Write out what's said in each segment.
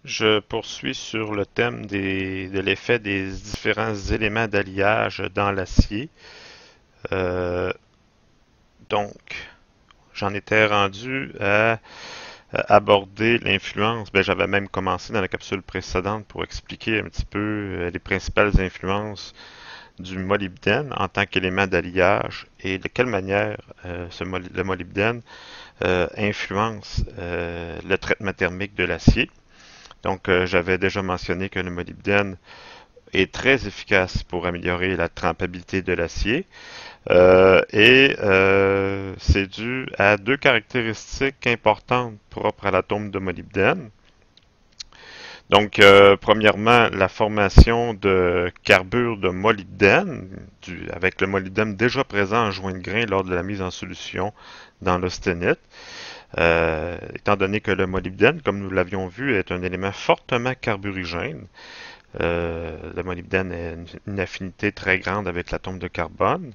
Je poursuis sur le thème de l'effet des différents éléments d'alliage dans l'acier. Euh, donc, j'en étais rendu à aborder l'influence. Ben, j'avais même commencé dans la capsule précédente pour expliquer un petit peu les principales influences du molybdène en tant qu'élément d'alliage et de quelle manière le molybdène influence le traitement thermique de l'acier. Donc, j'avais déjà mentionné que le molybdène est très efficace pour améliorer la trempabilité de l'acier. C'est dû à deux caractéristiques importantes propres à l'atome de molybdène. Donc, premièrement, la formation de carbure de molybdène, avec le molybdène déjà présent en joint de grain lors de la mise en solution dans l'austenite. Étant donné que le molybdène, comme nous l'avions vu, est un élément fortement carburigène, le molybdène a une affinité très grande avec l'atome de carbone.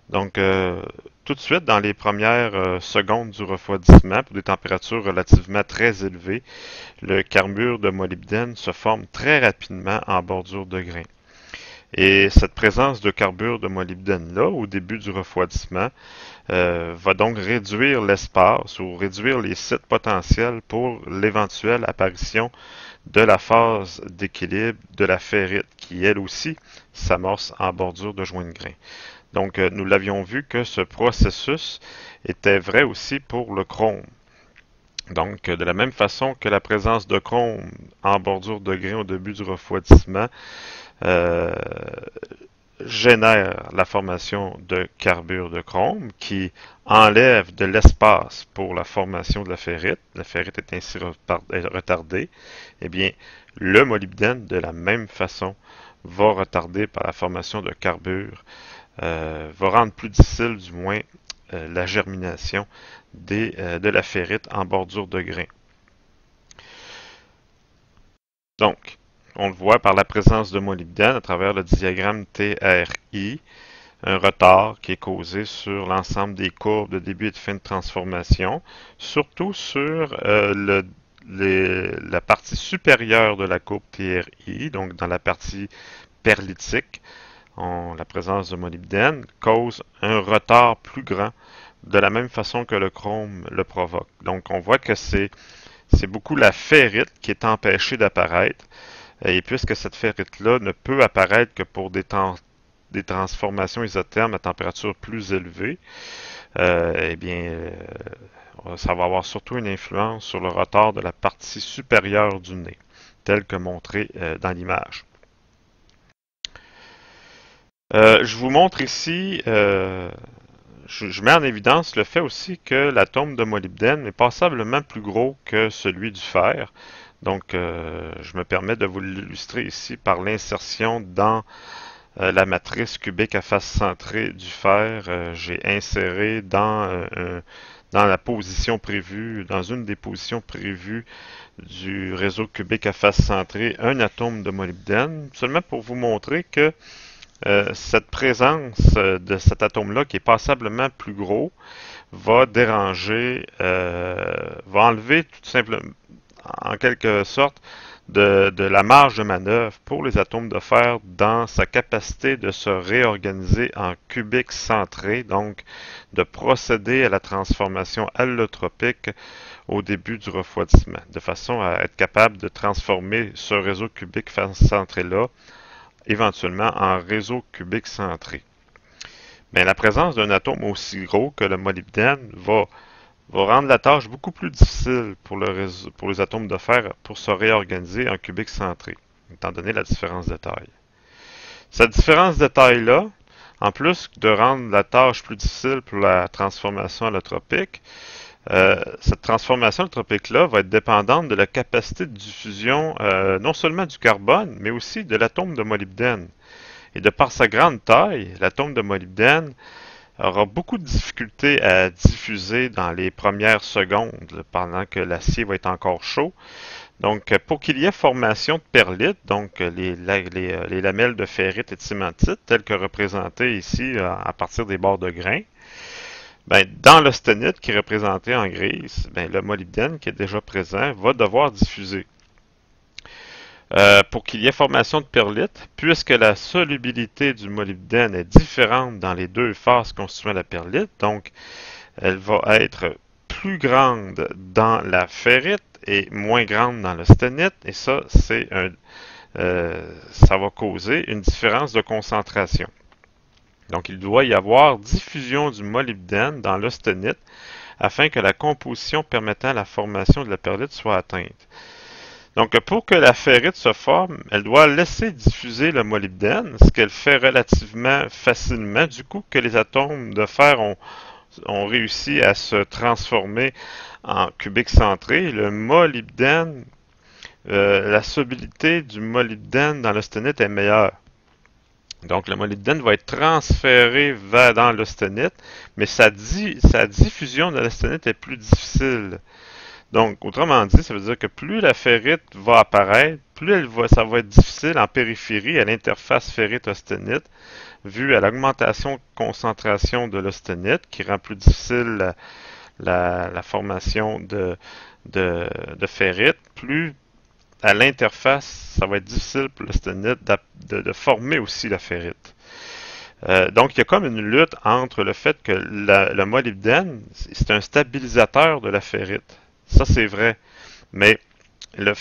Donc, tout de suite, dans les premières secondes du refroidissement, pour des températures relativement très élevées, le carbure de molybdène se forme très rapidement en bordure de grain. Et cette présence de carbure de molybdène-là, au début du refroidissement, va donc réduire l'espace ou réduire les sites potentiels pour l'éventuelle apparition de la phase d'équilibre de la ferrite, qui elle aussi s'amorce en bordure de joint de grain. Donc, nous l'avions vu que ce processus était vrai aussi pour le chrome. Donc, de la même façon que la présence de chrome en bordure de grain au début du refroidissement euh, génère la formation de carbure de chrome qui enlève de l'espace pour la formation de la ferrite est ainsi retardée, eh bien, le molybdène, de la même façon, va retarder par la formation de carbure, va rendre plus difficile, du moins, la germination de la ferrite en bordure de grain. Donc, on le voit par la présence de molybdène à travers le diagramme TRI, un retard qui est causé sur l'ensemble des courbes de début et de fin de transformation, surtout sur la partie supérieure de la courbe TRI, donc dans la partie perlitique. La présence de molybdène cause un retard plus grand de la même façon que le chrome le provoque. Donc on voit que c'est beaucoup la ferrite qui est empêchée d'apparaître. Et puisque cette ferrite-là ne peut apparaître que pour des transformations isothermes à température plus élevée, eh bien, ça va avoir surtout une influence sur le retard de la partie supérieure du nez, tel que montré dans l'image. Je vous montre ici, je mets en évidence le fait aussi que l'atome de molybdène est passablement plus gros que celui du fer. Donc, je me permets de vous l'illustrer ici par l'insertion dans la matrice cubique à face centrée du fer. J'ai inséré dans la position prévue, dans une des positions prévues du réseau cubique à face centrée, un atome de molybdène, seulement pour vous montrer que cette présence de cet atome-là, qui est passablement plus gros, va déranger, va enlever tout simplement, en quelque sorte, de la marge de manœuvre pour les atomes de fer dans sa capacité de se réorganiser en cubiques centrés, donc de procéder à la transformation allotropique au début du refroidissement, de façon à être capable de transformer ce réseau cubique centré-là éventuellement en réseau cubique centré. Mais la présence d'un atome aussi gros que le molybdène va rendre la tâche beaucoup plus difficile pour les atomes de fer pour se réorganiser en cubiques centrés, étant donné la différence de taille. Cette différence de taille-là, en plus de rendre la tâche plus difficile pour la transformation allotropique, cette transformation allotropique-là va être dépendante de la capacité de diffusion non seulement du carbone, mais aussi de l'atome de molybdène. Et de par sa grande taille, l'atome de molybdène aura beaucoup de difficultés à diffuser dans les premières secondes pendant que l'acier va être encore chaud. Donc, pour qu'il y ait formation de perlite, donc les lamelles de ferrite et de cimentite, telles que représentées ici à partir des bords de grains, ben, dans l'austenite qui est représenté en grise, ben, le molybdène qui est déjà présent va devoir diffuser. pour qu'il y ait formation de perlite, puisque la solubilité du molybdène est différente dans les deux phases constituant la perlite, donc elle va être plus grande dans la ferrite et moins grande dans l'austenite, et ça, ça va causer une différence de concentration. Donc, il doit y avoir diffusion du molybdène dans l'austenite afin que la composition permettant la formation de la perlite soit atteinte. Donc, pour que la ferrite se forme, elle doit laisser diffuser le molybdène, ce qu'elle fait relativement facilement, du coup que les atomes de fer ont réussi à se transformer en cubiques centrés. Le molybdène, la solubilité du molybdène dans l'austenite est meilleure. Donc, le molybdène va être transféré dans l'austenite, mais sa diffusion dans l'austenite est plus difficile. Donc, autrement dit, ça veut dire que plus la ferrite va apparaître, ça va être difficile en périphérie à l'interface ferrite-austenite, vu à l'augmentation de concentration de l'austenite, qui rend plus difficile la formation de ferrite, plus à l'interface, ça va être difficile pour l'austenite de former aussi la ferrite. Donc, il y a comme une lutte entre le fait que le molybdène, c'est un stabilisateur de la ferrite. Ça, c'est vrai. Mais le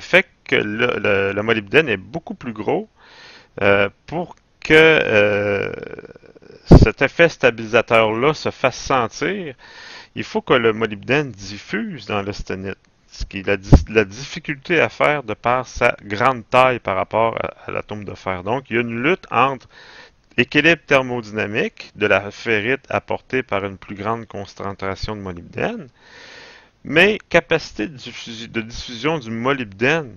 fait que le molybdène est beaucoup plus gros, pour que cet effet stabilisateur-là se fasse sentir, il faut que le molybdène diffuse dans l'austenite. Ce qui est la difficulté à faire de par sa grande taille par rapport à l'atome de fer. Donc, il y a une lutte entre équilibre thermodynamique de la ferrite apportée par une plus grande concentration de molybdène, mais capacité de diffusion du molybdène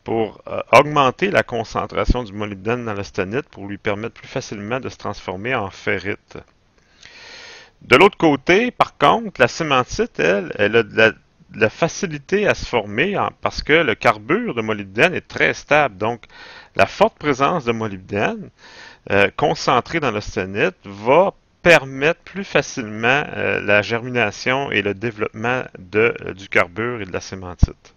pour augmenter la concentration du molybdène dans l'austenite pour lui permettre plus facilement de se transformer en ferrite. De l'autre côté, par contre, la cémentite, elle a de la facilité à se former parce que le carbure de molybdène est très stable. Donc, la forte présence de molybdène concentré dans l'austenite va permettre plus facilement la germination et le développement du carbure et de la cémentite.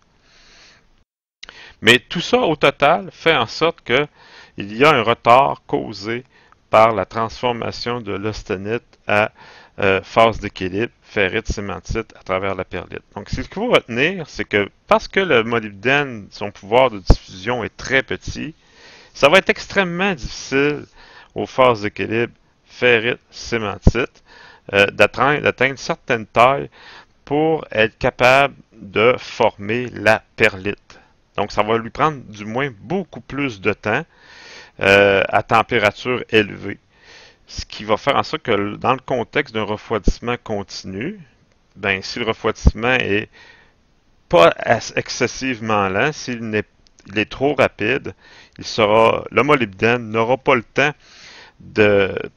Mais tout ça, au total, fait en sorte qu'il y a un retard causé par la transformation de l'austenite à phase d'équilibre, ferrite-cémentite à travers la perlite. Donc, ce qu'il faut retenir, c'est que parce que le molybdène, son pouvoir de diffusion est très petit, ça va être extrêmement difficile aux phases d'équilibre ferrite-cémentite d'atteindre certaines tailles pour être capable de former la perlite. Donc, ça va lui prendre du moins beaucoup plus de temps à température élevée. Ce qui va faire en sorte que dans le contexte d'un refroidissement continu, ben, si le refroidissement est pas excessivement lent, s'il est trop rapide, le molybdène n'aura pas le temps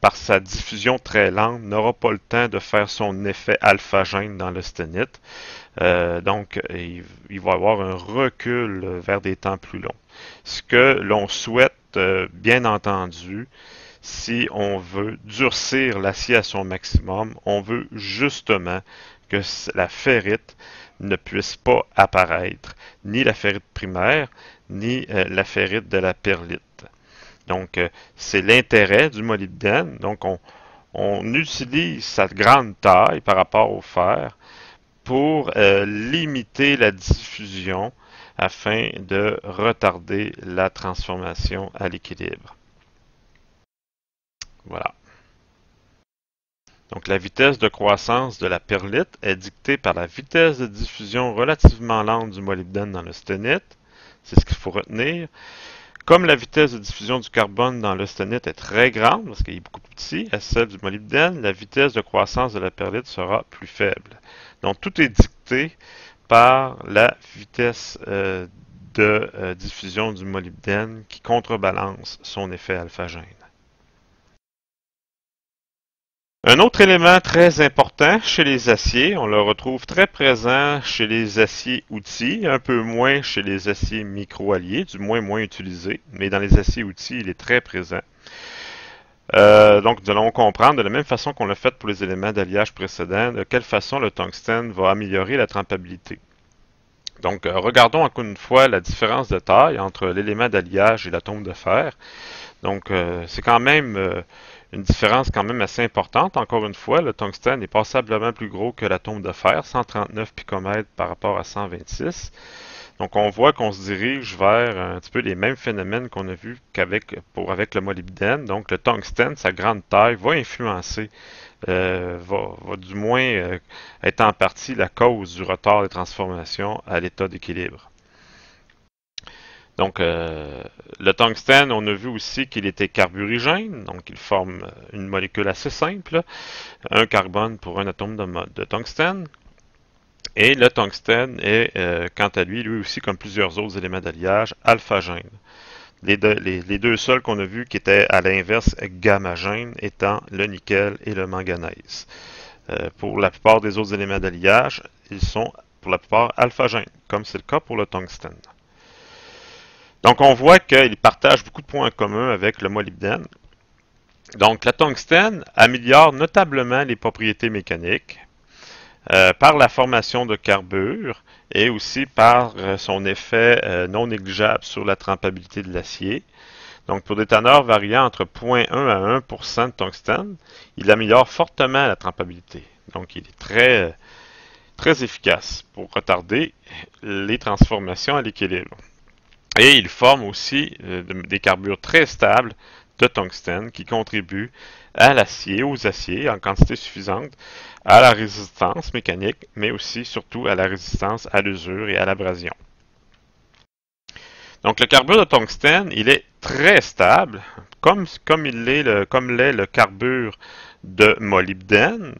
par sa diffusion très lente, n'aura pas le temps de faire son effet alphagène dans l'austenite. Donc, il va y avoir un recul vers des temps plus longs. Ce que l'on souhaite, bien entendu, si on veut durcir l'acier à son maximum, on veut justement que la ferrite ne puisse pas apparaître, ni la ferrite primaire, ni la ferrite de la perlite. Donc, c'est l'intérêt du molybdène. Donc, on utilise sa grande taille par rapport au fer pour limiter la diffusion afin de retarder la transformation à l'équilibre. Voilà. Donc, la vitesse de croissance de la perlite est dictée par la vitesse de diffusion relativement lente du molybdène dans l'austenite. C'est ce qu'il faut retenir. Comme la vitesse de diffusion du carbone dans l'austenite est très grande, parce qu'il est beaucoup plus petit, à celle du molybdène, la vitesse de croissance de la perlite sera plus faible. Donc, tout est dicté par la vitesse de diffusion du molybdène qui contrebalance son effet alphagène. Un autre élément très important chez les aciers, on le retrouve très présent chez les aciers-outils, un peu moins chez les aciers micro-alliés, du moins utilisés, mais dans les aciers-outils, il est très présent. Donc, nous allons comprendre de la même façon qu'on l'a fait pour les éléments d'alliage précédents, de quelle façon le tungstène va améliorer la trempabilité. Donc, regardons encore une fois la différence de taille entre l'élément d'alliage et l'atome de fer. Donc, c'est quand même une différence quand même assez importante. Encore une fois, le tungstène est passablement plus gros que l'atome de fer, 139 picomètres par rapport à 126. Donc, on voit qu'on se dirige vers un petit peu les mêmes phénomènes qu'on a vus avec le molybdène. Donc, le tungstène, sa grande taille, va influencer, va du moins être en partie la cause du retard des transformations à l'état d'équilibre. Donc, le tungstène, on a vu aussi qu'il était carburigène, donc il forme une molécule assez simple, un carbone pour un atome de tungstène. Et le tungstène est, quant à lui, lui aussi, comme plusieurs autres éléments d'alliage, alphagène. Les deux seuls qu'on a vus qui étaient à l'inverse gammagènes étant le nickel et le manganèse. Pour la plupart des autres éléments d'alliage, ils sont pour la plupart alphagènes, comme c'est le cas pour le tungstène. Donc on voit qu'ils partagent beaucoup de points communs avec le molybdène. Donc le tungstène améliore notablement les propriétés mécaniques par la formation de carbure et aussi par son effet non négligeable sur la trempabilité de l'acier. Donc pour des teneurs variant entre 0,1 à 1% de tungstène, il améliore fortement la trempabilité. Donc il est très efficace pour retarder les transformations à l'équilibre. Et il forme aussi des carbures très stables de tungstène qui contribuent à l'acier, aux aciers en quantité suffisante, à la résistance mécanique, mais aussi surtout à la résistance à l'usure et à l'abrasion. Donc le carbure de tungstène, il est très stable, comme l'est le carbure de molybdène,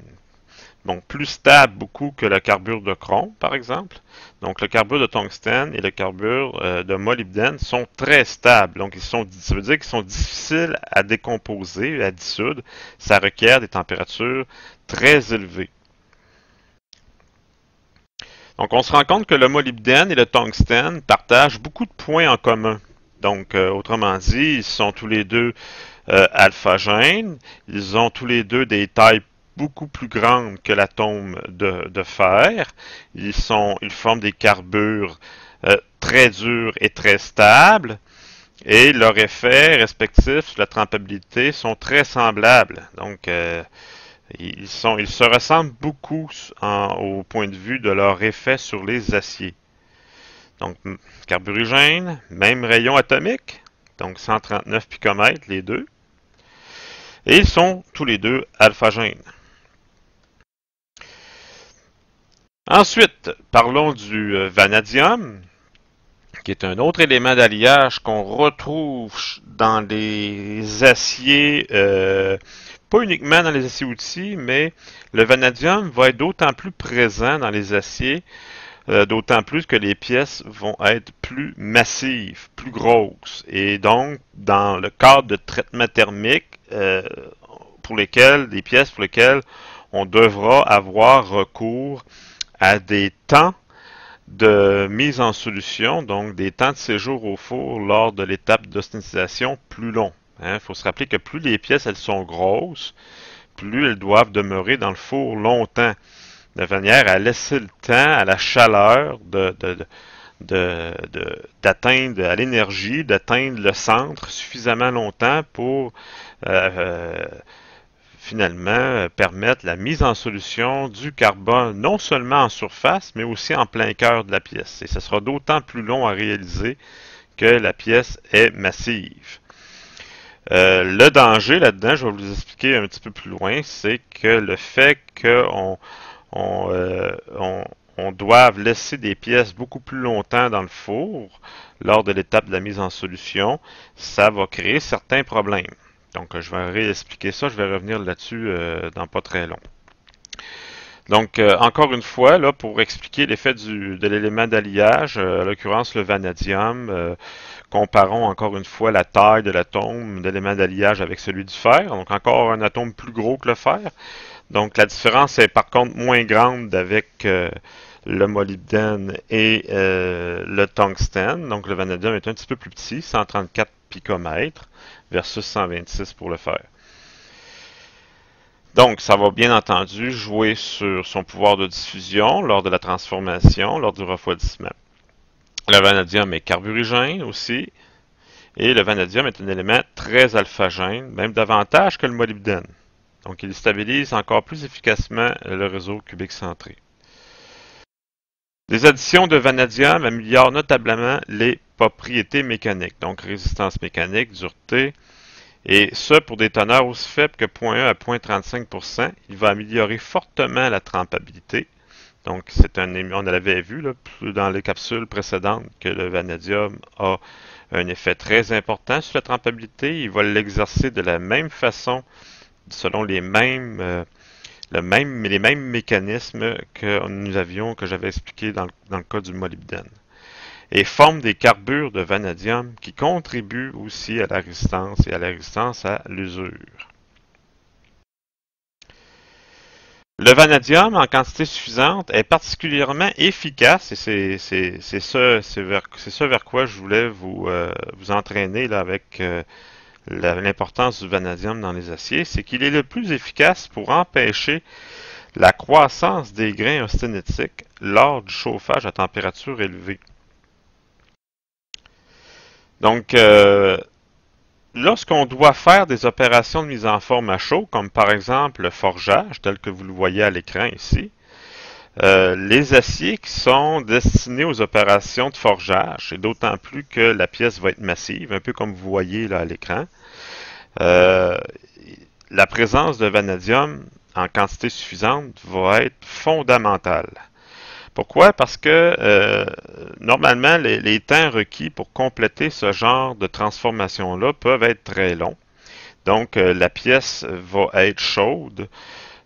donc plus stable beaucoup que le carbure de chrome, par exemple. Donc le carbure de tungstène et le carbure de molybdène sont très stables. Donc ça veut dire qu'ils sont difficiles à décomposer, à dissoudre. Ça requiert des températures très élevées. Donc on se rend compte que le molybdène et le tungstène partagent beaucoup de points en commun. Donc autrement dit, ils sont tous les deux alphagènes. Ils ont tous les deux des tailles beaucoup plus grandes que l'atome de fer. Ils forment des carbures très durs et très stables. Et leurs effets respectifs sur la trempabilité sont très semblables. Donc, ils se ressemblent beaucoup au point de vue de leur effet sur les aciers. Donc, carburigène, même rayon atomique, donc 139 picomètres les deux. Et ils sont tous les deux alphagènes. Ensuite, parlons du vanadium, qui est un autre élément d'alliage qu'on retrouve dans les aciers, pas uniquement dans les aciers-outils, mais le vanadium va être d'autant plus présent dans les aciers, d'autant plus que les pièces vont être plus massives, plus grosses. Et donc, dans le cadre de traitement thermique, des pièces pour lesquelles on devra avoir recours à des temps de mise en solution, donc des temps de séjour au four lors de l'étape d'ostinisation plus long. Il faut se rappeler que plus les pièces elles sont grosses, plus elles doivent demeurer dans le four longtemps, de manière à laisser le temps à la chaleur d'atteindre à l'énergie, d'atteindre le centre suffisamment longtemps pour finalement permettre la mise en solution du carbone non seulement en surface, mais aussi en plein cœur de la pièce. Et ce sera d'autant plus long à réaliser que la pièce est massive. Le danger là-dedans, je vais vous expliquer un petit peu plus loin, c'est que le fait qu'on doive laisser des pièces beaucoup plus longtemps dans le four lors de l'étape de la mise en solution, ça va créer certains problèmes. Donc, je vais réexpliquer ça, je vais revenir là-dessus dans pas très long. Donc, encore une fois, là, pour expliquer l'effet de l'élément d'alliage, en l'occurrence le vanadium, comparons encore une fois la taille de l'atome d'élément d'alliage avec celui du fer. Donc, encore un atome plus gros que le fer. Donc, la différence est par contre moins grande avec le molybdène et le tungstène. Donc, le vanadium est un petit peu plus petit, 134 picomètres versus 126 pour le fer. Donc, ça va bien entendu jouer sur son pouvoir de diffusion lors de la transformation, lors du refroidissement. Le vanadium est carburigène aussi. Et le vanadium est un élément très alphagène, même davantage que le molybdène. Donc, il stabilise encore plus efficacement le réseau cubique centré. Les additions de vanadium améliorent notablement les propriétés mécaniques, donc résistance mécanique, dureté, et ce pour des teneurs aussi faibles que 0,1 à 0,35%. Il va améliorer fortement la trempabilité. Donc, on l'avait vu là, dans les capsules précédentes que le vanadium a un effet très important sur la trempabilité. Il va l'exercer de la même façon, selon les mêmes mécanismes que nous avions, que j'avais expliqué dans le cas du molybdène. Et forme des carbures de vanadium qui contribuent aussi à la résistance et à la résistance à l'usure. Le vanadium, en quantité suffisante, est particulièrement efficace et c'est ce vers quoi je voulais vous entraîner là, avec l'importance du vanadium dans les aciers. C'est qu'il est le plus efficace pour empêcher la croissance des grains austénitiques lors du chauffage à température élevée. Donc, lorsqu'on doit faire des opérations de mise en forme à chaud, comme par exemple le forgeage, tel que vous le voyez à l'écran ici, les aciers qui sont destinés aux opérations de forgeage, et d'autant plus que la pièce va être massive, un peu comme vous voyez là à l'écran, euh, la présence de vanadium en quantité suffisante va être fondamentale. Pourquoi? Parce que normalement, les temps requis pour compléter ce genre de transformation-là peuvent être très longs. Donc, la pièce va être chaude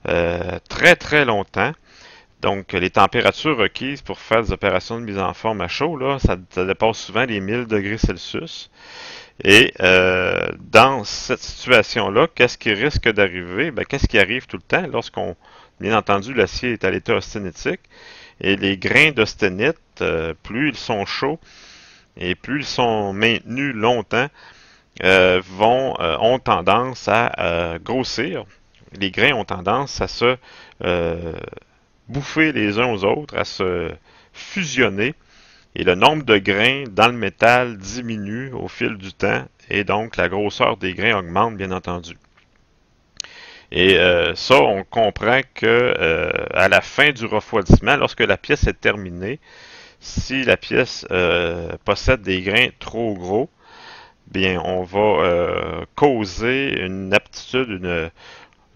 très très longtemps. Donc, les températures requises pour faire des opérations de mise en forme à chaud, là, ça dépasse souvent les 1000 degrés Celsius. Et dans cette situation-là, qu'est-ce qui risque d'arriver? Ben, qu'est-ce qui arrive tout le temps lorsqu'on, bien entendu, l'acier est à l'état austénitique et les grains d'austénite, plus ils sont chauds et plus ils sont maintenus longtemps, ont tendance à grossir. Les grains ont tendance à se euh, bouffer les uns aux autres, à se fusionner. Et le nombre de grains dans le métal diminue au fil du temps et donc la grosseur des grains augmente, bien entendu. Et ça, on comprend que à la fin du refroidissement, lorsque la pièce est terminée, si la pièce possède des grains trop gros, bien, on va causer une aptitude,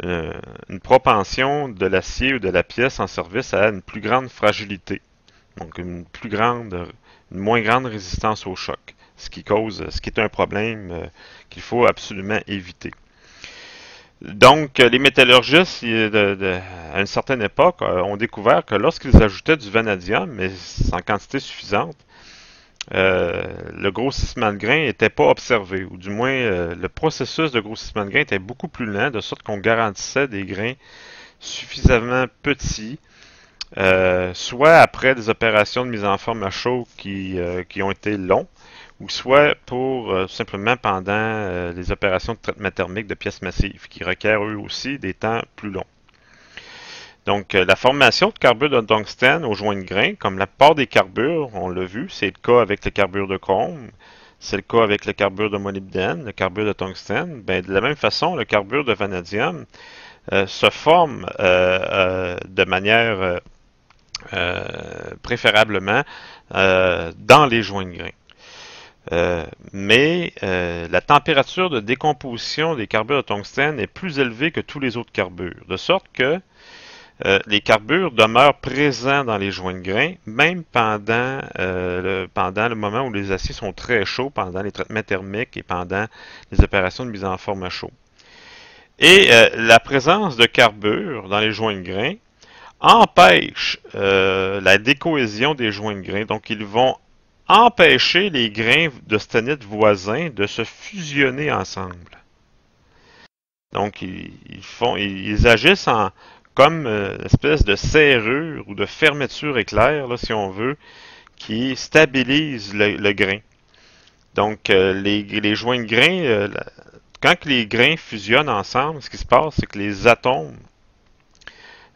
une propension de l'acier ou de la pièce en service à une plus grande fragilité. Donc, une moins grande résistance au choc, ce qui est un problème qu'il faut absolument éviter. Donc, les métallurgistes, à une certaine époque, ont découvert que lorsqu'ils ajoutaient du vanadium, mais en quantité suffisante, le grossissement de grains n'était pas observé, ou du moins le processus de grossissement de grains était beaucoup plus lent, de sorte qu'on garantissait des grains suffisamment petits, soit après des opérations de mise en forme à chaud qui ont été longs, ou soit pour simplement pendant les opérations de traitement thermique de pièces massives, qui requièrent eux aussi des temps plus longs. Donc, la formation de carbure de tungstène au joint de grain, comme la plupart des carbures, on l'a vu, c'est le cas avec le carbure de chrome, c'est le cas avec le carbure de molybdène, le carbure de tungstène. Ben, de la même façon, le carbure de vanadium se forme de manière préférablement dans les joints de grain. Mais la température de décomposition des carbures de tungstène est plus élevée que tous les autres carbures, de sorte que les carbures demeurent présents dans les joints de grain, même pendant le moment où les aciers sont très chauds, pendant les traitements thermiques et pendant les opérations de mise en forme à chaud. Et la présence de carbures dans les joints de grain empêche la décohésion des joints de grain. Donc, ils vont empêcher les grains de sténite voisins de se fusionner ensemble. Donc, ils agissent comme une espèce de serrure ou de fermeture éclair, là, si on veut, qui stabilise le grain. Donc, les joints de grain, quand les grains fusionnent ensemble, ce qui se passe, c'est que les atomes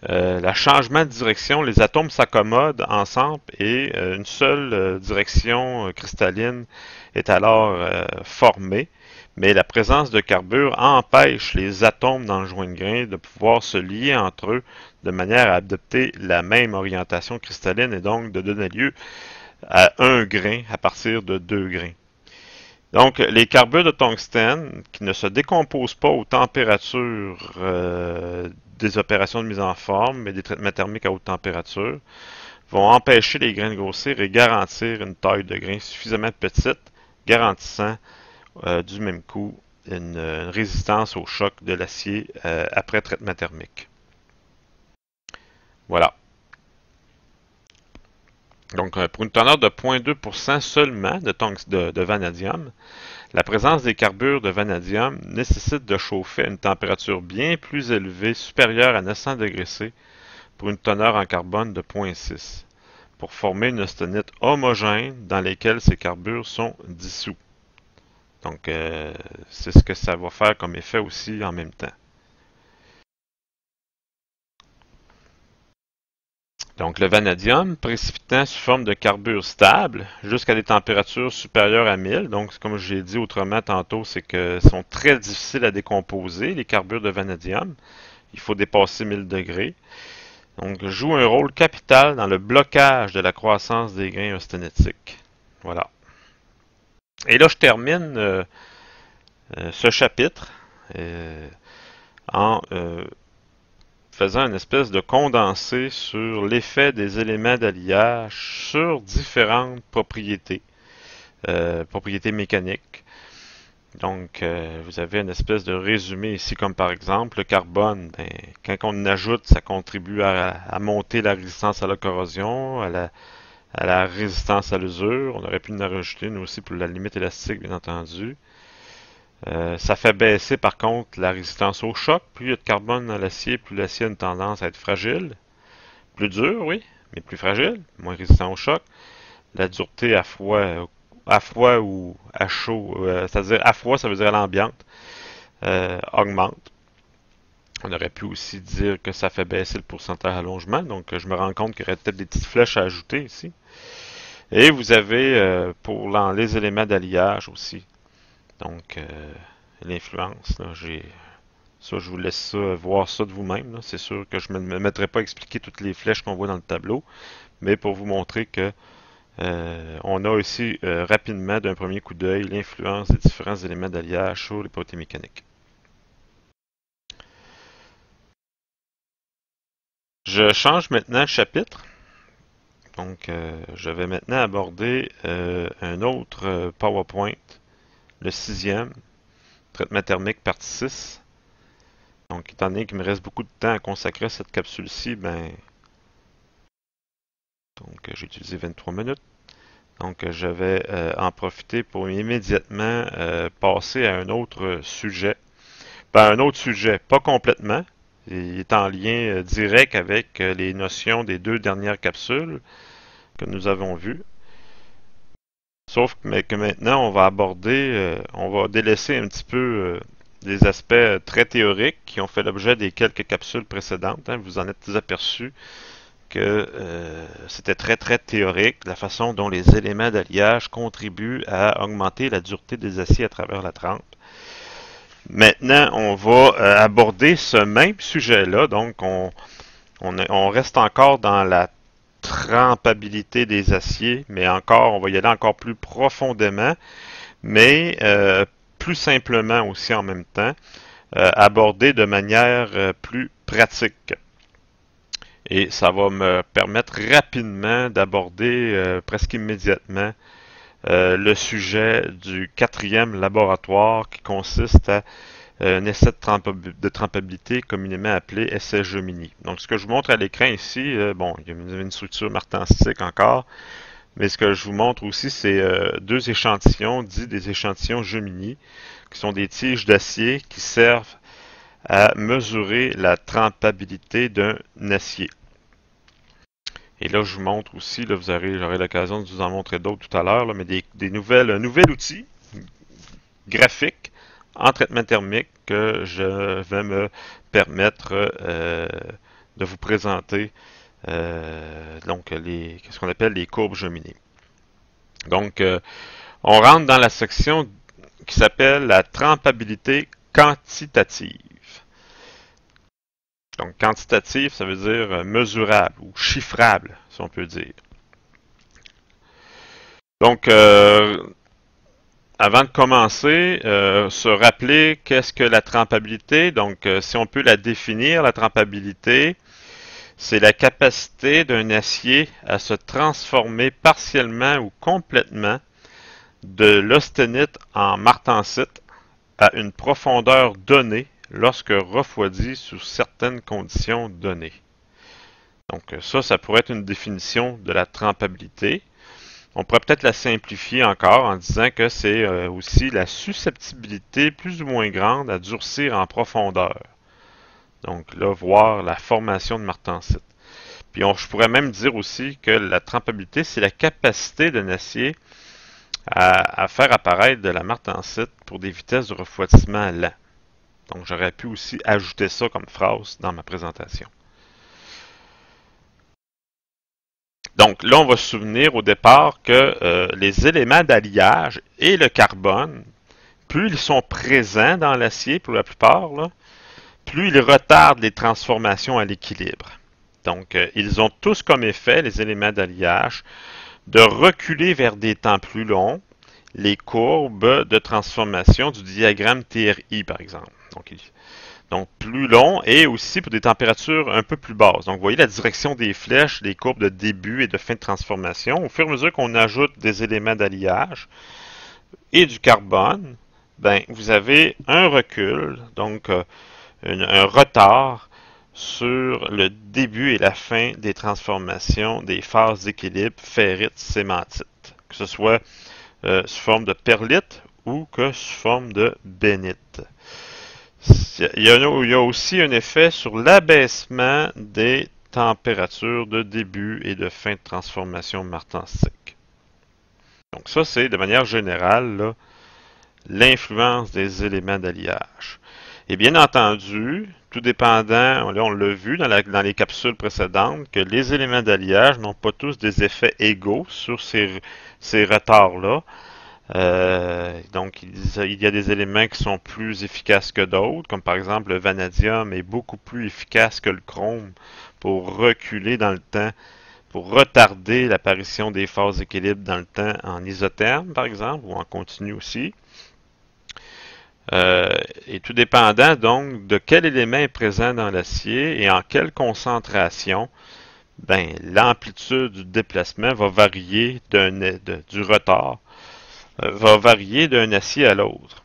Le changement de direction, les atomes s'accommodent ensemble et une seule direction cristalline est alors formée. Mais la présence de carbure empêche les atomes dans le joint de grain de pouvoir se lier entre eux de manière à adopter la même orientation cristalline et donc de donner lieu à un grain à partir de deux grains. Donc, les carbures de tungstène qui ne se décomposent pas aux températures des opérations de mise en forme, mais des traitements thermiques à haute température, vont empêcher les grains de grossir et garantir une taille de grain suffisamment petite, garantissant du même coup une résistance au choc de l'acier après traitement thermique. Voilà. Donc, pour une teneur de 0,2% seulement de vanadium, la présence des carbures de vanadium nécessite de chauffer à une température bien plus élevée, supérieure à 900 degrés C, pour une teneur en carbone de 0,6, pour former une austenite homogène dans laquelle ces carbures sont dissous. Donc, c'est ce que ça va faire comme effet aussi en même temps. Donc, le vanadium, précipitant sous forme de carbure stable jusqu'à des températures supérieures à 1000. Donc, comme j'ai dit autrement tantôt, c'est que sont très difficiles à décomposer, les carbures de vanadium. Il faut dépasser 1000 degrés. Donc, joue un rôle capital dans le blocage de la croissance des grains austénétiques. Voilà. Et là, je termine ce chapitre en faisant une espèce de condensé sur l'effet des éléments d'alliage sur différentes propriétés, propriétés mécaniques. Donc, vous avez une espèce de résumé ici, comme par exemple le carbone. Ben, quand on ajoute, ça contribue à monter la résistance à la corrosion, à la résistance à l'usure. On aurait pu en rajouter une aussi pour la limite élastique, bien entendu. Ça fait baisser par contre la résistance au choc. Plus il y a de carbone dans l'acier, plus l'acier a une tendance à être fragile. Plus dur, oui, mais plus fragile, moins résistant au choc. La dureté à froid ou à chaud, c'est-à-dire à froid, ça veut dire à l'ambiance, augmente. On aurait pu aussi dire que ça fait baisser le pourcentage d'allongement. Donc, je me rends compte qu'il y aurait peut-être des petites flèches à ajouter ici. Et vous avez pour les éléments d'alliage aussi. Donc, l'influence, ça, je vous laisse ça, voir ça de vous-même. C'est sûr que je ne me mettrai pas à expliquer toutes les flèches qu'on voit dans le tableau, mais pour vous montrer que on a ici rapidement, d'un premier coup d'œil, l'influence des différents éléments d'alliage sur les propriétés mécaniques. Je change maintenant de chapitre. Donc, je vais maintenant aborder un autre PowerPoint, le sixième, traitement thermique, partie 6. Donc, étant donné qu'il me reste beaucoup de temps à consacrer à cette capsule-ci, ben, donc j'ai utilisé 23 minutes. Donc, je vais en profiter pour immédiatement passer à un autre sujet. Ben, un autre sujet, pas complètement. Il est en lien direct avec les notions des deux dernières capsules que nous avons vues. Sauf que maintenant, on va aborder, on va délaisser un petit peu des aspects très théoriques qui ont fait l'objet des quelques capsules précédentes. Vous en êtes aperçus que c'était très très théorique, la façon dont les éléments d'alliage contribuent à augmenter la dureté des aciers à travers la trempe. Maintenant, on va aborder ce même sujet-là, donc on reste encore dans la trempabilité des aciers, mais encore, on va y aller encore plus profondément, mais plus simplement aussi en même temps, abordé de manière plus pratique. Et ça va me permettre rapidement d'aborder presque immédiatement le sujet du quatrième laboratoire qui consiste à un essai de trempabilité communément appelé essai Gemini. Donc, ce que je vous montre à l'écran ici, bon, il y a une structure martensistique encore, mais ce que je vous montre aussi, c'est deux échantillons, dits des échantillons Gemini, qui sont des tiges d'acier qui servent à mesurer la trempabilité d'un acier. Et là, je vous montre aussi, là, j'aurai l'occasion de vous en montrer d'autres tout à l'heure, mais un nouvel outil graphique en traitement thermique que je vais me permettre de vous présenter donc ce qu'on appelle les courbes Jomini. Donc, on rentre dans la section qui s'appelle la trempabilité quantitative. Donc, quantitative, ça veut dire mesurable ou chiffrable, si on peut dire. Donc, avant de commencer, se rappeler qu'est-ce que la trempabilité. Donc, si on peut la définir, la trempabilité, c'est la capacité d'un acier à se transformer partiellement ou complètement de l'austenite en martensite à une profondeur donnée lorsque refroidi sous certaines conditions données. Donc ça pourrait être une définition de la trempabilité. On pourrait peut-être la simplifier encore en disant que c'est aussi la susceptibilité plus ou moins grande à durcir en profondeur. Donc là, voir la formation de martensite. Puis je pourrais même dire aussi que la trempabilité, c'est la capacité d'un acier à faire apparaître de la martensite pour des vitesses de refroidissement lents. Donc j'aurais pu aussi ajouter ça comme phrase dans ma présentation. Donc là, on va se souvenir au départ que les éléments d'alliage et le carbone, plus ils sont présents dans l'acier pour la plupart, là, plus ils retardent les transformations à l'équilibre. Donc, ils ont tous comme effet, les éléments d'alliage, de reculer vers des temps plus longs les courbes de transformation du diagramme TRI, par exemple. Donc, plus long et aussi pour des températures un peu plus basses. Donc, vous voyez la direction des flèches, les courbes de début et de fin de transformation. Au fur et à mesure qu'on ajoute des éléments d'alliage et du carbone, ben, vous avez un recul, donc un retard sur le début et la fin des transformations des phases d'équilibre ferrite-sématite, que ce soit sous forme de perlite ou que sous forme de bénite. Il y a aussi un effet sur l'abaissement des températures de début et de fin de transformation martensitique. Donc ça, c'est de manière générale l'influence des éléments d'alliage. Et bien entendu, tout dépendant, là on l'a vu dans les capsules précédentes, que les éléments d'alliage n'ont pas tous des effets égaux sur ces retards-là. Donc il y a des éléments qui sont plus efficaces que d'autres, comme par exemple le vanadium est beaucoup plus efficace que le chrome pour reculer dans le temps, pour retarder l'apparition des phases d'équilibre dans le temps en isotherme, par exemple, ou en continu aussi. Et tout dépendant donc de quel élément est présent dans l'acier et en quelle concentration, ben, l'amplitude du déplacement va varier du retard, va varier d'un acier à l'autre.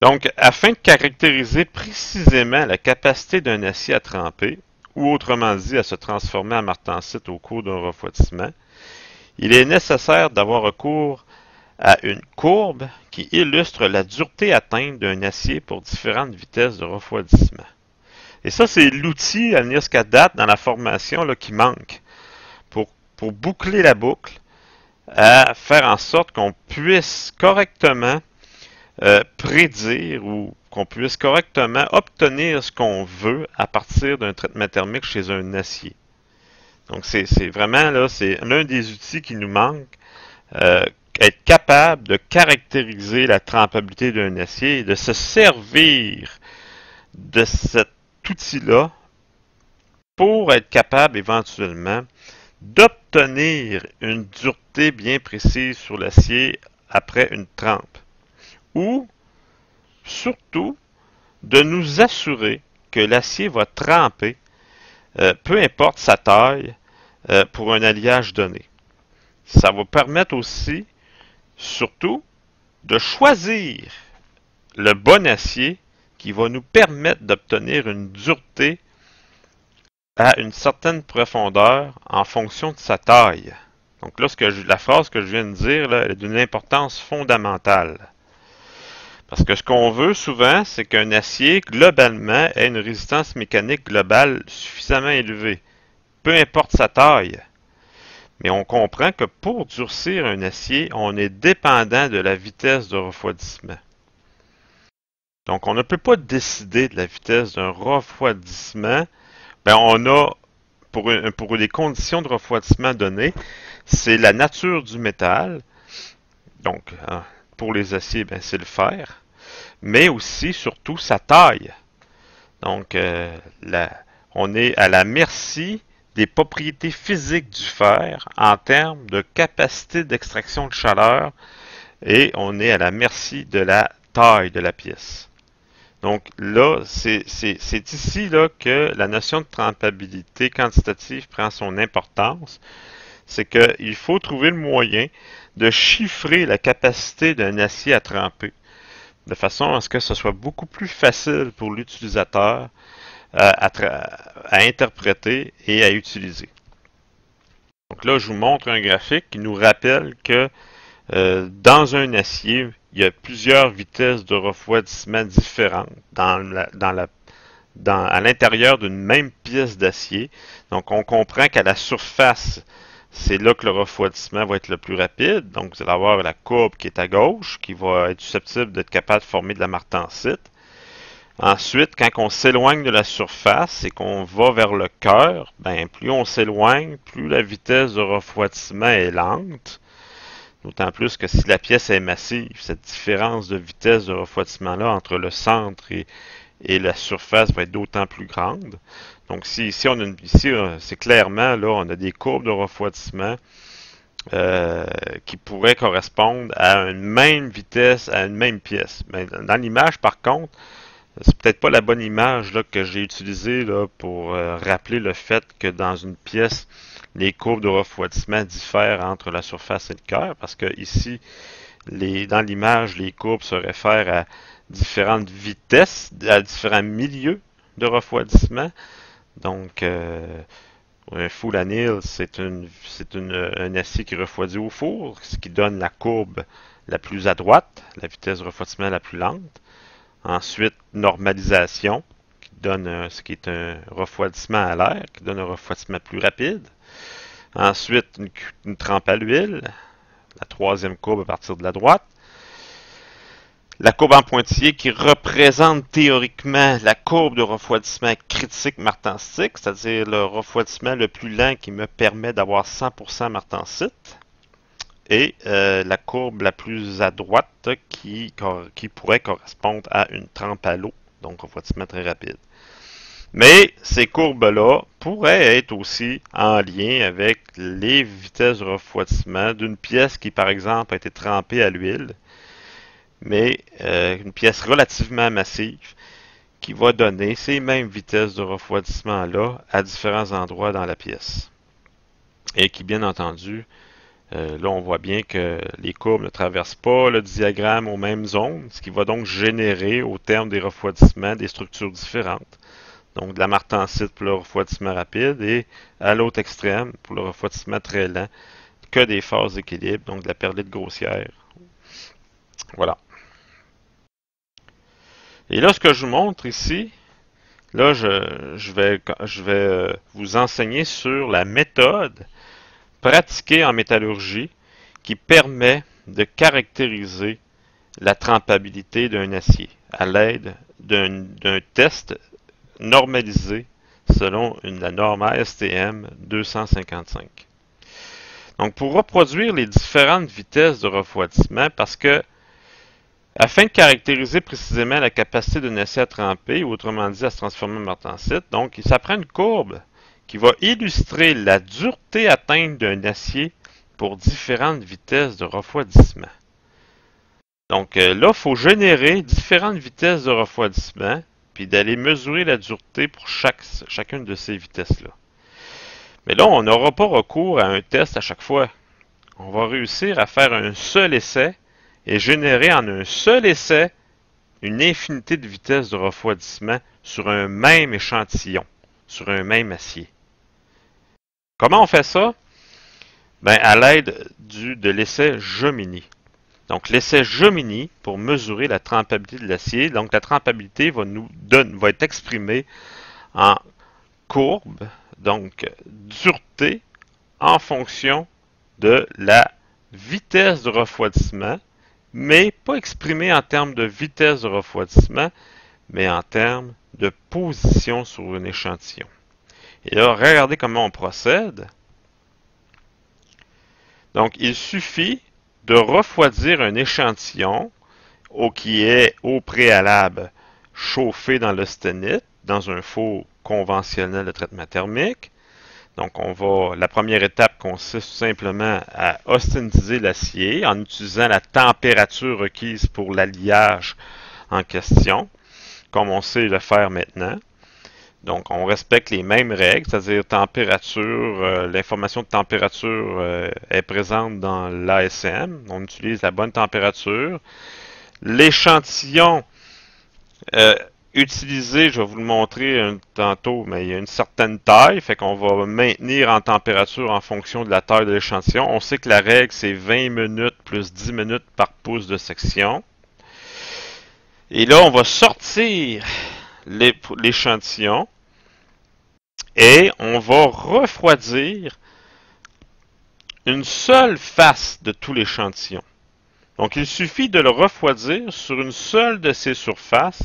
Donc, afin de caractériser précisément la capacité d'un acier à tremper, ou autrement dit à se transformer en martensite au cours d'un refroidissement, il est nécessaire d'avoir recours à une courbe qui illustre la dureté atteinte d'un acier pour différentes vitesses de refroidissement. Et ça, c'est l'outil à venir jusqu'à date dans la formation là, qui manque pour boucler la boucle, à faire en sorte qu'on puisse correctement prédire ou qu'on puisse correctement obtenir ce qu'on veut à partir d'un traitement thermique chez un acier. Donc, c'est vraiment là, c'est l'un des outils qui nous manque. Être capable de caractériser la trempabilité d'un acier et de se servir de cet outil-là pour être capable éventuellement d'obtenir une dureté bien précise sur l'acier après une trempe. Ou, surtout, de nous assurer que l'acier va tremper, peu importe sa taille, pour un alliage donné. Ça va permettre aussi surtout de choisir le bon acier qui va nous permettre d'obtenir une dureté à une certaine profondeur en fonction de sa taille. Donc là, la phrase que je viens de dire, là, elle est d'une importance fondamentale. Parce que ce qu'on veut souvent, c'est qu'un acier, globalement, ait une résistance mécanique globale suffisamment élevée, peu importe sa taille. Mais on comprend que pour durcir un acier, on est dépendant de la vitesse de refroidissement. Donc, on ne peut pas décider de la vitesse d'un refroidissement. Ben, on a, pour des conditions de refroidissement données, c'est la nature du métal. Donc, pour les aciers, ben, c'est le fer. Mais aussi, surtout, sa taille. Donc, on est à la merci des propriétés physiques du fer en termes de capacité d'extraction de chaleur et on est à la merci de la taille de la pièce. Donc là, c'est ici là, que la notion de trempabilité quantitative prend son importance. C'est qu'il faut trouver le moyen de chiffrer la capacité d'un acier à tremper, de façon à ce que ce soit beaucoup plus facile pour l'utilisateur à interpréter et à utiliser. Donc là, je vous montre un graphique qui nous rappelle que dans un acier, il y a plusieurs vitesses de refroidissement différentes à l'intérieur d'une même pièce d'acier. Donc, on comprend qu'à la surface, c'est là que le refroidissement va être le plus rapide. Donc, vous allez avoir la courbe qui est à gauche, qui va être susceptible d'être capable de former de la martensite. Ensuite, quand on s'éloigne de la surface et qu'on va vers le cœur, ben, plus on s'éloigne, plus la vitesse de refroidissement est lente. D'autant plus que si la pièce est massive, cette différence de vitesse de refroidissement-là entre le centre et la surface va être d'autant plus grande. Donc ici c'est clairement là, on a des courbes de refroidissement qui pourraient correspondre à une même vitesse, à une même pièce. Mais dans l'image, par contre, c'est peut-être pas la bonne image là, que j'ai utilisée là, pour rappeler le fait que dans une pièce, les courbes de refroidissement diffèrent entre la surface et le cœur, parce que ici, dans l'image, les courbes se réfèrent à différentes vitesses, à différents milieux de refroidissement. Donc, un full anneal, un acier qui refroidit au four, ce qui donne la courbe la plus à droite, la vitesse de refroidissement la plus lente. Ensuite, normalisation, qui donne ce qui est un refroidissement à l'air, qui donne un refroidissement plus rapide. Ensuite, une trempe à l'huile, la troisième courbe à partir de la droite. La courbe en pointillé qui représente théoriquement la courbe de refroidissement critique martensite, c'est-à-dire le refroidissement le plus lent qui me permet d'avoir 100% martensite. Et la courbe la plus à droite qui pourrait correspondre à une trempe à l'eau, donc refroidissement très rapide. Mais ces courbes-là pourraient être aussi en lien avec les vitesses de refroidissement d'une pièce qui, par exemple, a été trempée à l'huile, mais une pièce relativement massive qui va donner ces mêmes vitesses de refroidissement-là à différents endroits dans la pièce. Et qui, bien entendu, là, on voit bien que les courbes ne traversent pas le diagramme aux mêmes zones, ce qui va donc générer, au terme des refroidissements, des structures différentes. Donc, de la martensite pour le refroidissement rapide et à l'autre extrême, pour le refroidissement très lent, que des phases d'équilibre, donc de la perlite grossière. Voilà. Et là, ce que je vous montre ici, là, je vais vous enseigner sur la méthode pratiquée en métallurgie qui permet de caractériser la trempabilité d'un acier à l'aide d'un test normalisé selon la norme ASTM 255. Donc, pour reproduire les différentes vitesses de refroidissement, parce que afin de caractériser précisément la capacité d'un acier à tremper, ou autrement dit à se transformer en martensite, donc ça prend une courbe qui va illustrer la dureté atteinte d'un acier pour différentes vitesses de refroidissement. Donc là, il faut générer différentes vitesses de refroidissement, puis d'aller mesurer la dureté pour chacune de ces vitesses-là. Mais là, on n'aura pas recours à un test à chaque fois. On va réussir à faire un seul essai et générer en un seul essai une infinité de vitesses de refroidissement sur un même échantillon, sur un même acier. Comment on fait ça? Ben, à l'aide de l'essai Jomini. Donc, l'essai Jomini pour mesurer la trempabilité de l'acier. Donc, la trempabilité va être exprimée en courbe, donc dureté, en fonction de la vitesse de refroidissement mais pas exprimé en termes de vitesse de refroidissement, mais en termes de position sur un échantillon. Et là, regardez comment on procède. Donc, il suffit de refroidir un échantillon qui est au préalable chauffé dans l'austenite, dans un four conventionnel de traitement thermique. Donc, la première étape consiste tout simplement à austeniser l'acier en utilisant la température requise pour l'alliage en question, comme on sait le faire maintenant. Donc, on respecte les mêmes règles, c'est-à-dire température, l'information de température est présente dans l'ASM. On utilise la bonne température. L'échantillon euh, utilisé, je vais vous le montrer tantôt, mais il y a une certaine taille, fait qu'on va maintenir en température en fonction de la taille de l'échantillon. On sait que la règle, c'est 20 minutes plus 10 minutes par pouce de section. Et là, on va sortir l'échantillon et on va refroidir une seule face de tout l'échantillon. Donc, il suffit de le refroidir sur une seule de ces surfaces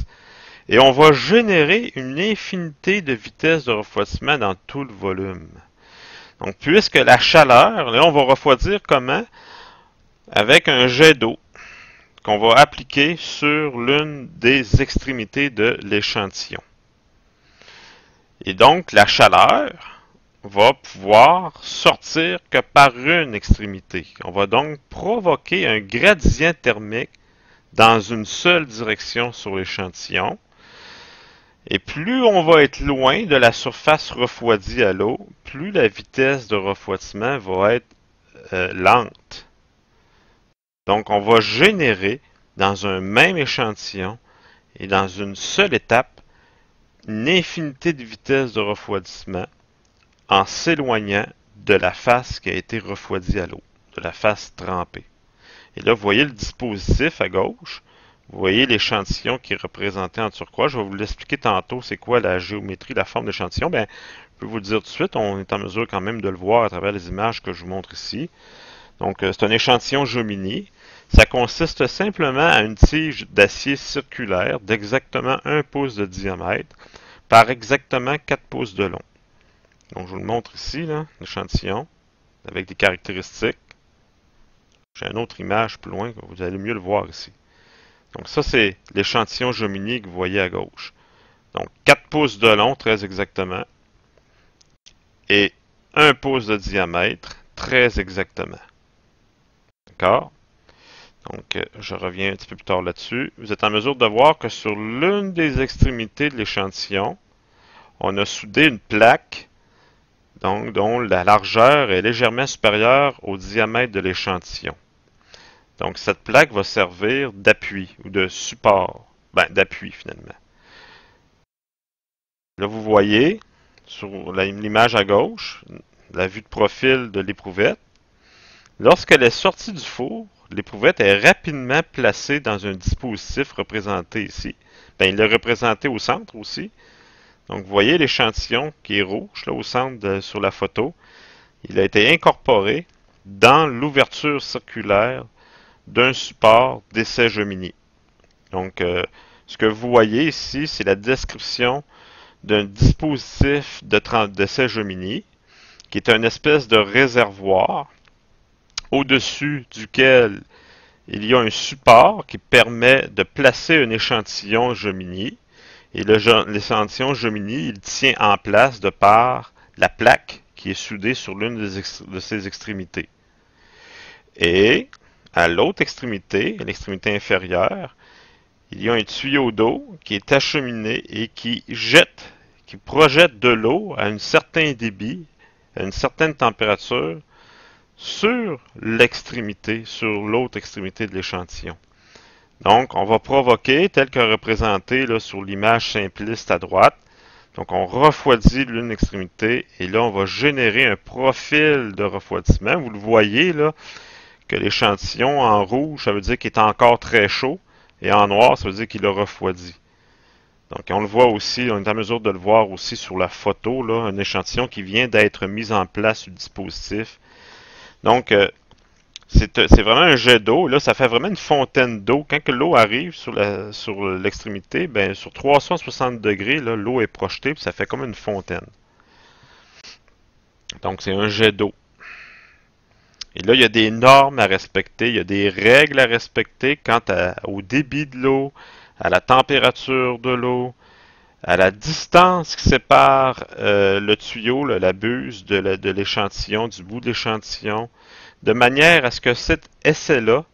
et on va générer une infinité de vitesses de refroidissement dans tout le volume. Donc, puisque la chaleur, là, on va refroidir comment? Avec un jet d'eau qu'on va appliquer sur l'une des extrémités de l'échantillon. Et donc, la chaleur va pouvoir sortir que par une extrémité. On va donc provoquer un gradient thermique dans une seule direction sur l'échantillon. Et plus on va être loin de la surface refroidie à l'eau, plus la vitesse de refroidissement va être lente. Donc, on va générer dans un même échantillon et dans une seule étape une infinité de vitesses de refroidissement en s'éloignant de la face qui a été refroidie à l'eau, de la face trempée. Et là, vous voyez le dispositif à gauche. Vous voyez l'échantillon qui est représenté en turquoise. Je vais vous l'expliquer tantôt, c'est quoi la géométrie, la forme de l'échantillon. Bien, je peux vous le dire tout de suite, on est en mesure quand même de le voir à travers les images que je vous montre ici. Donc, c'est un échantillon Jomini. Ça consiste simplement à une tige d'acier circulaire d'exactement 1 pouce de diamètre par exactement 4 pouces de long. Donc, je vous le montre ici, l'échantillon, avec des caractéristiques. J'ai une autre image plus loin, vous allez mieux le voir ici. Donc, ça, c'est l'échantillon Jomini que vous voyez à gauche. Donc, 4 pouces de long, très exactement, et 1 pouce de diamètre, très exactement. D'accord? Donc, je reviens un petit peu plus tard là-dessus. Vous êtes en mesure de voir que sur l'une des extrémités de l'échantillon, on a soudé une plaque donc, dont la largeur est légèrement supérieure au diamètre de l'échantillon. Donc, cette plaque va servir d'appui ou de support. Ben, d'appui, finalement. Là, vous voyez, sur l'image à gauche, la vue de profil de l'éprouvette. Lorsqu'elle est sortie du four, l'éprouvette est rapidement placée dans un dispositif représenté ici. Ben, il est représenté au centre aussi. Donc, vous voyez l'échantillon qui est rouge là, au centre sur la photo. Il a été incorporé dans l'ouverture circulaire d'un support d'essai Jomini. Donc, ce que vous voyez ici, c'est la description d'un dispositif d'essai Jomini, qui est une espèce de réservoir au-dessus duquel il y a un support qui permet de placer un échantillon Jomini. Et l'échantillon Jomini, il tient en place de par la plaque qui est soudée sur l'une de ses extrémités. Et à l'autre extrémité, à l'extrémité inférieure, il y a un tuyau d'eau qui est acheminé et qui projette de l'eau à un certain débit, à une certaine température, sur l'extrémité, sur l'autre extrémité de l'échantillon. Donc, on va provoquer, tel que représenté là, sur l'image simpliste à droite. Donc, on refroidit l'une extrémité et là, on va générer un profil de refroidissement. Vous le voyez là, que l'échantillon en rouge, ça veut dire qu'il est encore très chaud et en noir, ça veut dire qu'il a refroidi. Donc, on le voit aussi, on est en mesure de le voir aussi sur la photo, là, un échantillon qui vient d'être mis en place sur le dispositif. Donc, C'est vraiment un jet d'eau. Là, ça fait vraiment une fontaine d'eau. Quand que l'eau arrive sur l'extrémité, ben, sur 360 degrés, là, l'eau est projetée, puis ça fait comme une fontaine. Donc, c'est un jet d'eau. Et là, il y a des normes à respecter, il y a des règles à respecter au débit de l'eau, à la température de l'eau, à la distance qui sépare le tuyau, là, la buse de l'échantillon, du bout de l'échantillon, de manière à ce que cet essai-là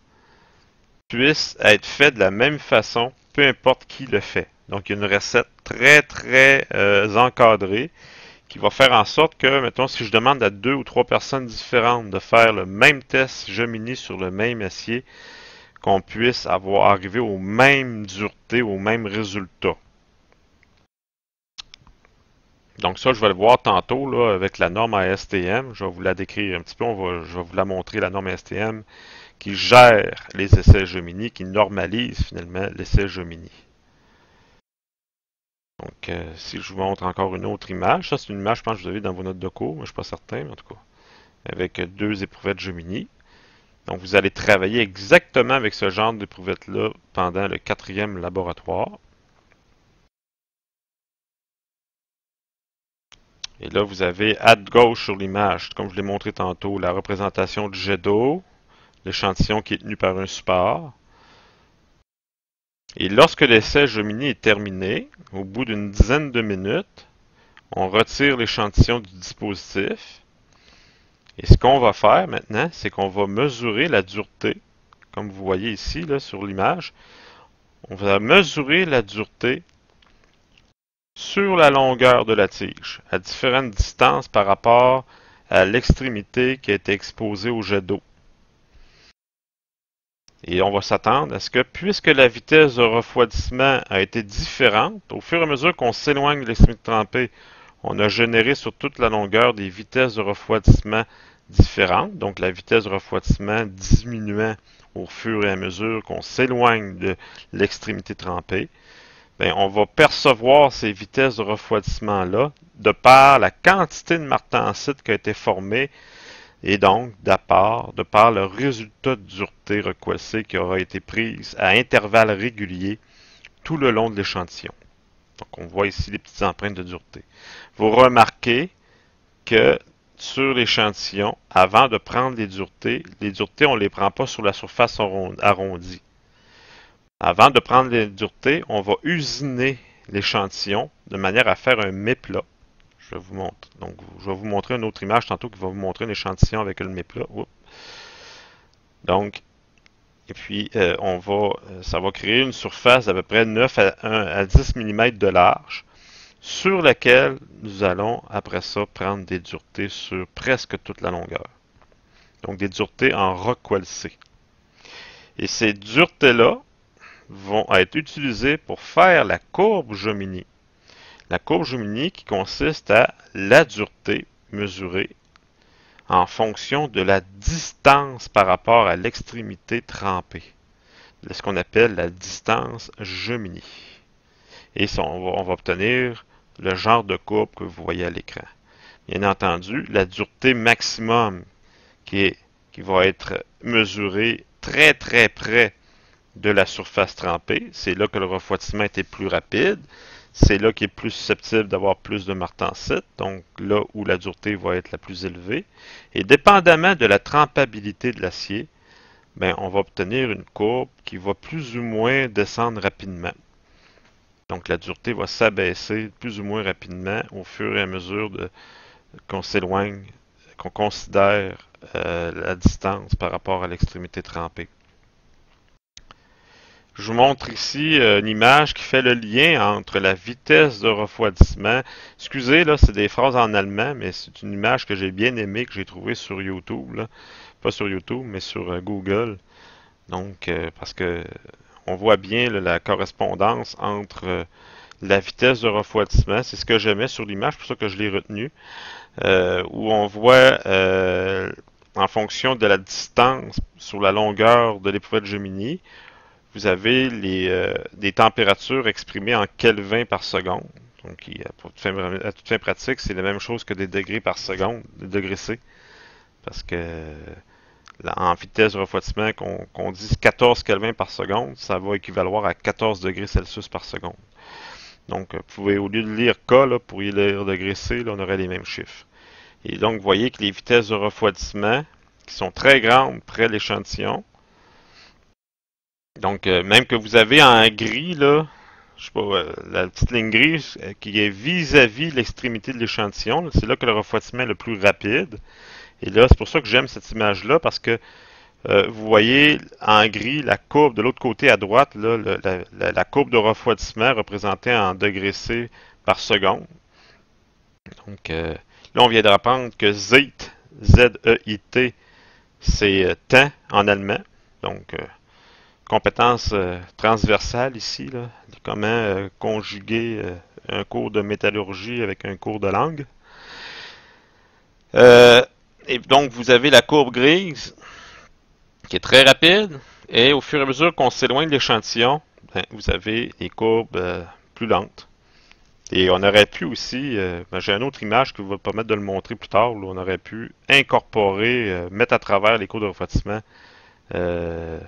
puisse être fait de la même façon, peu importe qui le fait. Donc, il y a une recette très, très encadrée qui va faire en sorte que, mettons, si je demande à deux ou trois personnes différentes de faire le même test Gemini sur le même acier, qu'on puisse arriver aux mêmes duretés, aux mêmes résultats. Donc ça, je vais le voir tantôt là, avec la norme ASTM. Je vais vous la décrire un petit peu. Je vais vous la montrer, la norme ASTM, qui gère les essais Gemini, qui normalise finalement l'essai Gemini. Donc, si je vous montre encore une autre image, ça c'est une image, je pense que vous avez dans vos notes de cours, mais je ne suis pas certain, mais en tout cas, avec deux éprouvettes Gemini. Donc, vous allez travailler exactement avec ce genre d'éprouvette-là pendant le quatrième laboratoire. Et là, vous avez à gauche sur l'image, comme je l'ai montré tantôt, la représentation du jet d'eau, l'échantillon qui est tenu par un support. Et lorsque l'essai Gemini est terminé, au bout d'une dizaine de minutes, on retire l'échantillon du dispositif. Et ce qu'on va faire maintenant, c'est qu'on va mesurer la dureté, comme vous voyez ici là, sur l'image. On va mesurer la dureté sur la longueur de la tige, à différentes distances par rapport à l'extrémité qui a été exposée au jet d'eau. Et on va s'attendre à ce que, puisque la vitesse de refroidissement a été différente, au fur et à mesure qu'on s'éloigne de l'extrémité trempée, on a généré sur toute la longueur des vitesses de refroidissement différentes, donc la vitesse de refroidissement diminuant au fur et à mesure qu'on s'éloigne de l'extrémité trempée. Bien, on va percevoir ces vitesses de refroidissement-là de par la quantité de martensite qui a été formée et donc de par le résultat de dureté recoilcée qui aura été prise à intervalles réguliers tout le long de l'échantillon. Donc on voit ici les petites empreintes de dureté. Vous remarquez que sur l'échantillon, avant de prendre les duretés, on ne les prend pas sur la surface arrondie. Avant de prendre les duretés, on va usiner l'échantillon de manière à faire un méplat. Je vous montre. Donc, je vais vous montrer une autre image tantôt qui va vous montrer un échantillon avec le méplat. Oups. Donc, et puis, ça va créer une surface d'à peu près 9 à 10 mm de large sur laquelle nous allons, après ça, prendre des duretés sur presque toute la longueur. Donc, des duretés en recoilcé. Et ces duretés-là vont être utilisées pour faire la courbe Gemini. La courbe Gemini qui consiste à la dureté mesurée en fonction de la distance par rapport à l'extrémité trempée. C'est ce qu'on appelle la distance Gemini. Et ça, on va obtenir le genre de courbe que vous voyez à l'écran. Bien entendu, la dureté maximum qui va être mesurée très très près de la surface trempée, c'est là que le refroidissement était plus rapide. C'est là qu'il est plus susceptible d'avoir plus de martensite, donc là où la dureté va être la plus élevée. Et dépendamment de la trempabilité de l'acier, ben, on va obtenir une courbe qui va plus ou moins descendre rapidement. Donc la dureté va s'abaisser plus ou moins rapidement au fur et à mesure qu'on s'éloigne, qu'on considère la distance par rapport à l'extrémité trempée. Je vous montre ici une image qui fait le lien entre la vitesse de refroidissement. Excusez, là, c'est des phrases en allemand, mais c'est une image que j'ai bien aimée, que j'ai trouvée sur YouTube. Là. Pas sur YouTube, mais sur Google. Donc, parce que on voit bien là, la correspondance entre la vitesse de refroidissement. C'est ce que j'aimais sur l'image, c'est pour ça que je l'ai retenu. Où on voit en fonction de la distance sur la longueur de l'éprouvette Gemini, vous avez des températures exprimées en Kelvin par seconde. Donc, à toute fin pratique, c'est la même chose que des degrés par seconde, des degrés C. Parce que en vitesse de refroidissement qu'on dise 14 Kelvin par seconde, ça va équivaloir à 14 degrés Celsius par seconde. Donc, vous pouvez, au lieu de lire K, là, pour lire degré C, là, on aurait les mêmes chiffres. Et donc, vous voyez que les vitesses de refroidissement, qui sont très grandes près de l'échantillon, donc, même que vous avez en gris, là, je sais pas, la petite ligne grise qui est vis-à-vis l'extrémité de l'échantillon, c'est là que le refroidissement est le plus rapide. Et là, c'est pour ça que j'aime cette image-là, parce que vous voyez en gris la courbe de l'autre côté à droite, là, la courbe de refroidissement représentée en degrés C par seconde. Donc, là, on vient d'apprendre que ZEIT, Z-E-I-T, c'est temps en allemand. Donc, compétence transversale ici, là. Comment conjuguer un cours de métallurgie avec un cours de langue. Euh, et donc, vous avez la courbe grise qui est très rapide. Et au fur et à mesure qu'on s'éloigne de l'échantillon, ben, vous avez les courbes plus lentes. Et on aurait pu aussi, ben, j'ai une autre image qui va permettre de le montrer plus tard, où on aurait pu incorporer, mettre à travers les courbes de refroidissement euh,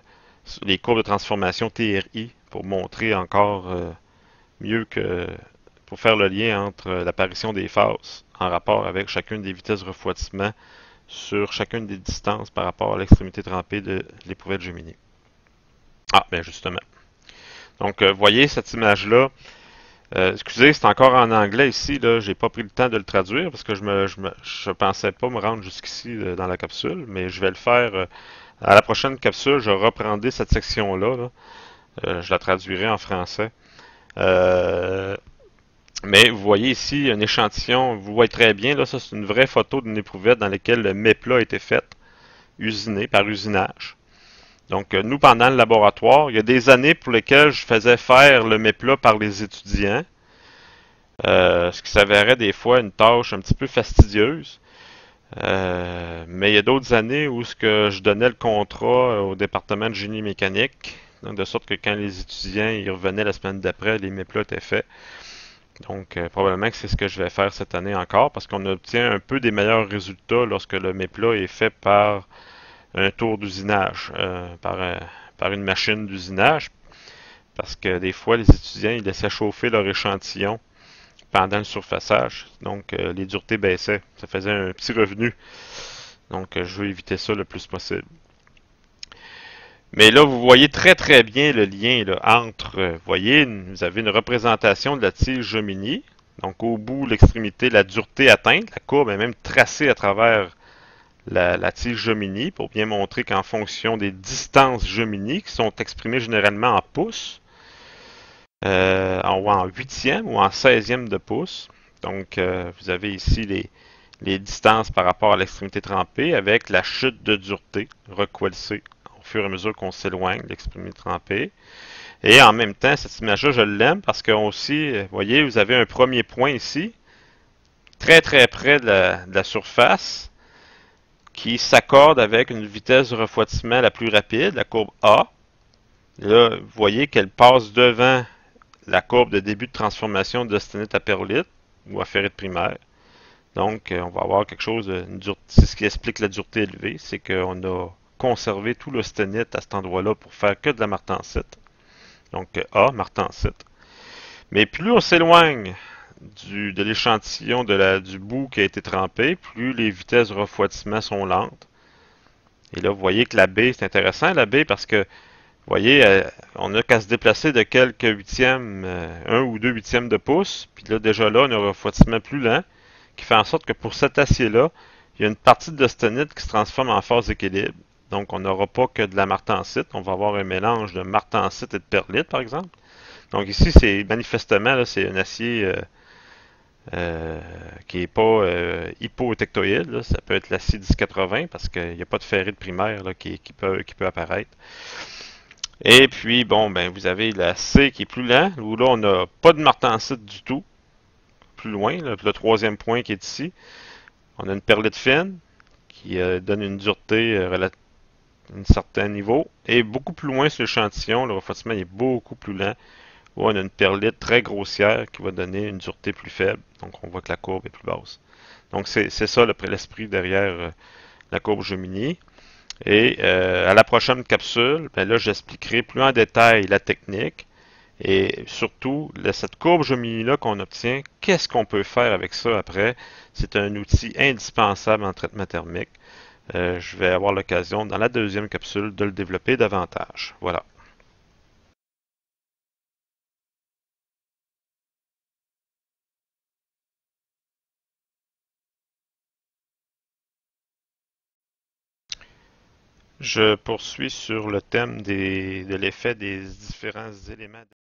les courbes de transformation TRI pour montrer encore mieux que pour faire le lien entre l'apparition des phases en rapport avec chacune des vitesses de refroidissement sur chacune des distances par rapport à l'extrémité trempée de l'éprouvette Gemini. Ah, ben justement. Donc, voyez cette image-là. Excusez, c'est encore en anglais ici. Là, j'ai pas pris le temps de le traduire parce que je pensais pas me rendre jusqu'ici dans la capsule, mais je vais le faire à la prochaine capsule. Je reprendrai cette section-là. Là. Je la traduirai en français. Euh, mais vous voyez ici un échantillon. Vous voyez très bien. Là, ça c'est une vraie photo d'une éprouvette dans laquelle le méplat a été fait, usiné par usinage. Donc, nous, pendant le laboratoire, il y a des années pour lesquelles je faisais faire le méplat par les étudiants, ce qui s'avérait des fois une tâche un petit peu fastidieuse. Mais il y a d'autres années où ce que je donnais le contrat au département de génie mécanique, donc de sorte que quand les étudiants y revenaient la semaine d'après, les méplats étaient faits. Donc, probablement que c'est ce que je vais faire cette année encore, parce qu'on obtient un peu des meilleurs résultats lorsque le méplat est fait par un tour d'usinage, par une machine d'usinage, parce que des fois, les étudiants, ils laissaient chauffer leur échantillon pendant le surfaçage, donc les duretés baissaient. Ça faisait un petit revenu. Donc, je veux éviter ça le plus possible. Mais là, vous voyez très très bien le lien là, entre, vous voyez, vous avez une représentation de la tige Gemini. Donc, au bout, l'extrémité, la dureté atteinte, la courbe est même tracée à travers la tige Gemini pour bien montrer qu'en fonction des distances Gemini, qui sont exprimées généralement en pouces, en huitième ou en 16e de pouce. Donc, vous avez ici les distances par rapport à l'extrémité trempée avec la chute de dureté recoilissée au fur et à mesure qu'on s'éloigne de l'extrémité trempée. Et en même temps, cette image-là, je l'aime parce que aussi, vous voyez, vous avez un premier point ici, très très près de la surface, qui s'accorde avec une vitesse de refroidissement la plus rapide, la courbe A. Là, vous voyez qu'elle passe devant la courbe de début de transformation d'austenite à perlite ou à ferrite primaire. Donc, on va avoir quelque chose, c'est ce qui explique la dureté élevée, c'est qu'on a conservé tout l'austenite à cet endroit-là pour faire que de la martensite. Donc, A, martensite. Mais plus on s'éloigne de l'échantillon du bout qui a été trempé, plus les vitesses de refroidissement sont lentes. Et là, vous voyez que la baie, c'est intéressant la baie parce que, vous voyez, on n'a qu'à se déplacer de quelques huitièmes, 1 ou 2 huitièmes de pouce. Puis là, déjà là, on a un refroidissement plus lent qui fait en sorte que pour cet acier-là, il y a une partie de l'austenite qui se transforme en phase d'équilibre. Donc, on n'aura pas que de la martensite. On va avoir un mélange de martensite et de perlite, par exemple. Donc, ici, c'est manifestement, là, c'est un acier qui n'est pas hypotectoïde. Là. Ça peut être l'acier 1080 parce qu'il n'y a pas de ferrite primaire là, qui peut apparaître. Et puis, bon, ben, vous avez la C qui est plus lent, où là, on n'a pas de martensite du tout. Plus loin, là, le troisième point qui est ici. On a une perlite fine qui donne une dureté à un certain niveau. Et beaucoup plus loin sur l'échantillon, le refroidissement est beaucoup plus lent. Où on a une perlite très grossière qui va donner une dureté plus faible. Donc on voit que la courbe est plus basse. Donc c'est ça l'esprit derrière la courbe Gemini. Et à la prochaine capsule, ben là, j'expliquerai plus en détail la technique et surtout cette courbe Jomini-là qu'on obtient, qu'est-ce qu'on peut faire avec ça après? C'est un outil indispensable en traitement thermique. Je vais avoir l'occasion dans la deuxième capsule de le développer davantage. Voilà. Je poursuis sur le thème de l'effet des différents éléments.